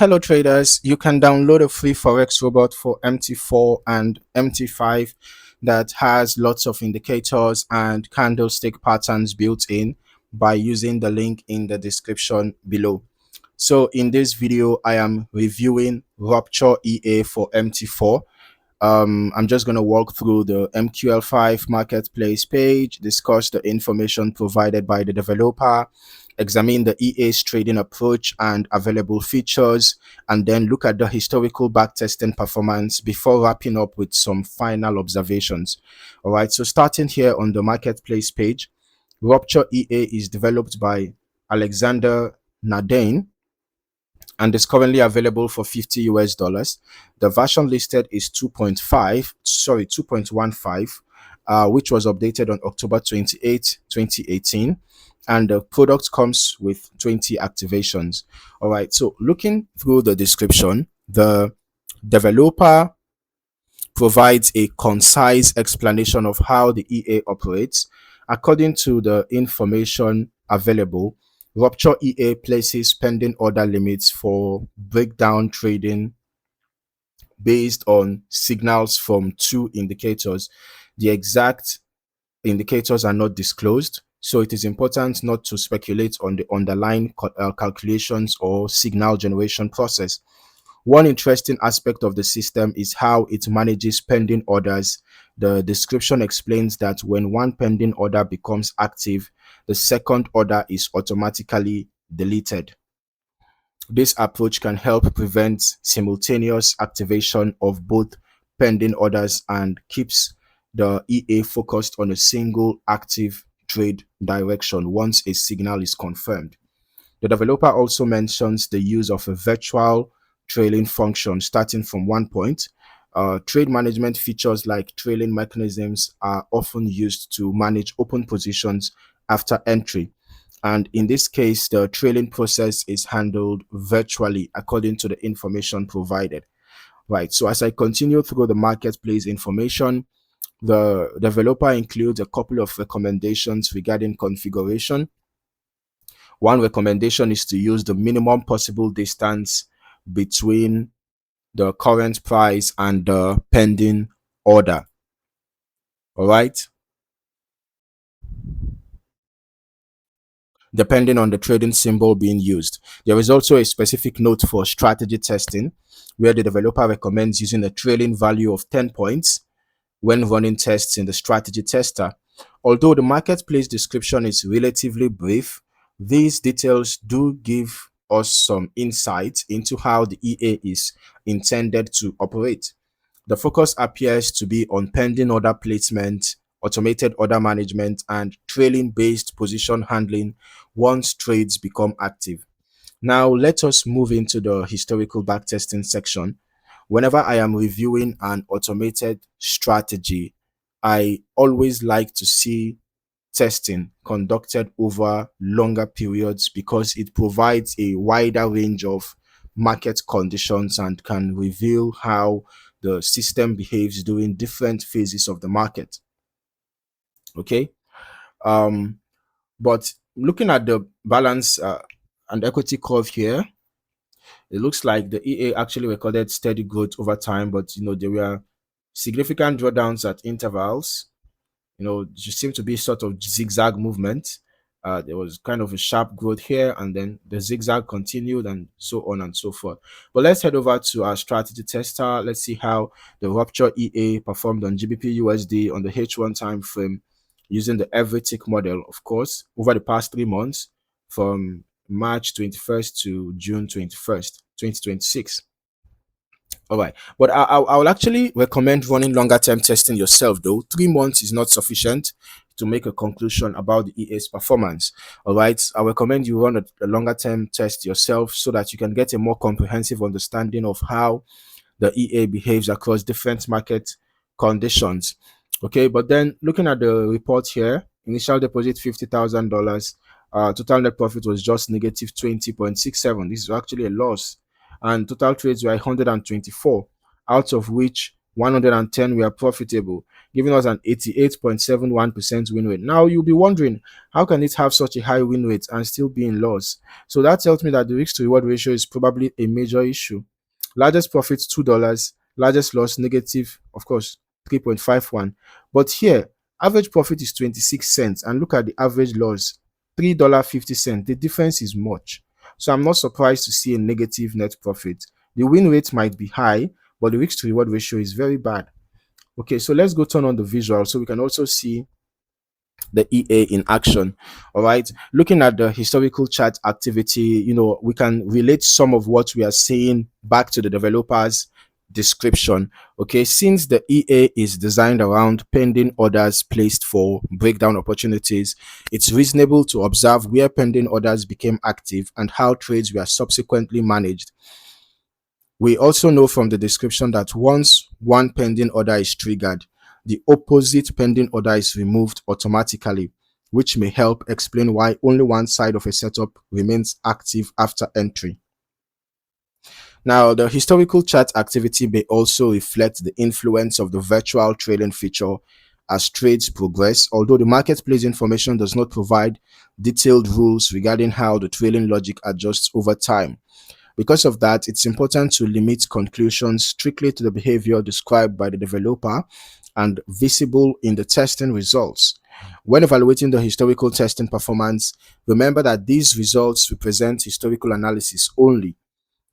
Hello traders, you can download a free Forex robot for MT4 and MT5 that has lots of indicators and candlestick patterns built in by using the link in the description below. So in this video, I am reviewing Rupture EA for MT4. I'm just going to walk through the MQL5 Marketplace page, discuss the information provided by the developer, examine the EA's trading approach and available features, and then look at the historical backtesting performance before wrapping up with some final observations. All right, so starting here on the Marketplace page, Rupture EA is developed by Alexander Nadane and is currently available for $50. The version listed is 2.15, which was updated on October 28, 2018. And the product comes with 20 activations. All right, so looking through the description, the developer provides a concise explanation of how the EA operates. According to the information available, Rupture EA places pending order limits for breakdown trading based on signals from two indicators. The exact indicators are not disclosed, so it is important not to speculate on the underlying calculations or signal generation process. One interesting aspect of the system is how it manages pending orders. The description explains that when one pending order becomes active, the second order is automatically deleted. This approach can help prevent simultaneous activation of both pending orders and keeps the EA focused on a single active trade direction once a signal is confirmed. The developer also mentions the use of a virtual trailing function starting from one point. Trade management features like trailing mechanisms are often used to manage open positions after entry. And in this case, the trailing process is handled virtually according to the information provided. Right. So as I continue through the marketplace information, the developer includes a couple of recommendations regarding configuration. One recommendation is to use the minimum possible distance between the current price and the pending order. All right. Depending on the trading symbol being used. There is also a specific note for strategy testing where the developer recommends using a trailing value of 10 points when running tests in the strategy tester. Although the marketplace description is relatively brief, these details do give us some insight into how the EA is intended to operate. The focus appears to be on pending order placement, automated order management, and trailing based position handling once trades become active. Now, let us move into the historical backtesting section. Whenever I am reviewing an automated strategy, I always like to see testing conducted over longer periods because it provides a wider range of market conditions and can reveal how the system behaves during different phases of the market. Okay. Um, but looking at the balance and equity curve here, it looks like the EA actually recorded steady growth over time, but there were significant drawdowns at intervals. Just seemed to be sort of zigzag movement. There was kind of a sharp growth here, and then the zigzag continued, and so on and so forth. But let's head over to our strategy tester. Let's see how the Rupture EA performed on GBP USD on the H1 time frame using the every tick model, of course, over the past 3 months from March 21st to June 21st, 2026. All right, but I will actually recommend running longer term testing yourself, though. 3 months is not sufficient to make a conclusion about the EA's performance. All right, I recommend you run a longer term test yourself so that you can get a more comprehensive understanding of how the EA behaves across different market conditions. Okay, but then looking at the report here, initial deposit $50,000, total net profit was just negative 20.67. This is actually a loss, and total trades were 124, out of which 110 we are profitable, giving us an 88.71% win rate. Now you'll be wondering, how can it have such a high win rate and still be in loss? So that tells me that the risk to reward ratio is probably a major issue. Largest profit $2, largest loss negative, of course, 3.51. But here, average profit is 26 cents, and look at the average loss, $3.50. The difference is much. So I'm not surprised to see a negative net profit. The win rate might be high, but the risk to reward ratio is very bad. Okay, so let's go turn on the visual so we can also see the EA in action. All right, looking at the historical chart activity, we can relate some of what we are saying back to the developers description. Okay, since the EA is designed around pending orders placed for breakdown opportunities, it's reasonable to observe where pending orders became active and how trades were subsequently managed. We also know from the description that once one pending order is triggered, the opposite pending order is removed automatically, which may help explain why only one side of a setup remains active after entry. Now, the historical chart activity may also reflect the influence of the virtual trading feature as trades progress, although the marketplace information does not provide detailed rules regarding how the trailing logic adjusts over time. Because of that, it's important to limit conclusions strictly to the behavior described by the developer and visible in the testing results. When evaluating the historical testing performance, remember that these results represent historical analysis only.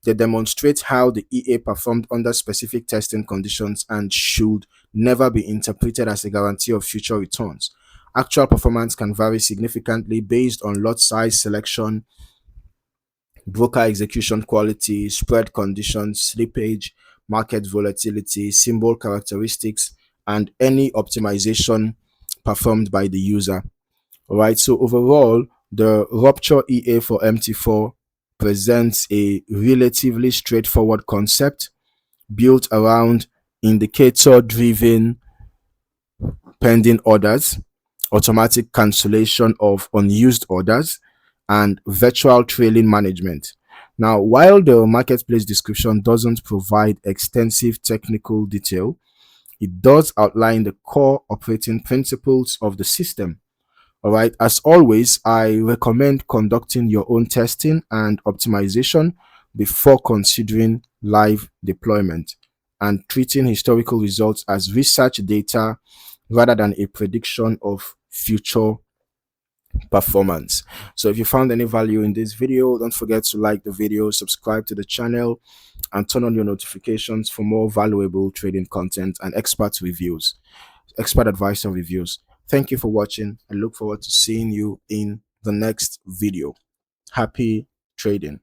They demonstrate how the EA performed under specific testing conditions and should never be interpreted as a guarantee of future returns. Actual performance can vary significantly based on lot size selection, broker execution quality, spread conditions, slippage, market volatility, symbol characteristics, and any optimization performed by the user. All right, so overall, the Rupture EA for MT4 presents a relatively straightforward concept built around indicator driven pending orders, automatic cancellation of unused orders, and virtual trailing management. Now, while the marketplace description doesn't provide extensive technical detail, it does outline the core operating principles of the system. All right, as always, I recommend conducting your own testing and optimization before considering live deployment and treating historical results as research data rather than a prediction of future performance. So if you found any value in this video, don't forget to like the video, subscribe to the channel, and turn on your notifications for more valuable trading content and expert advice and reviews. Thank you for watching. I look forward to seeing you in the next video. Happy trading.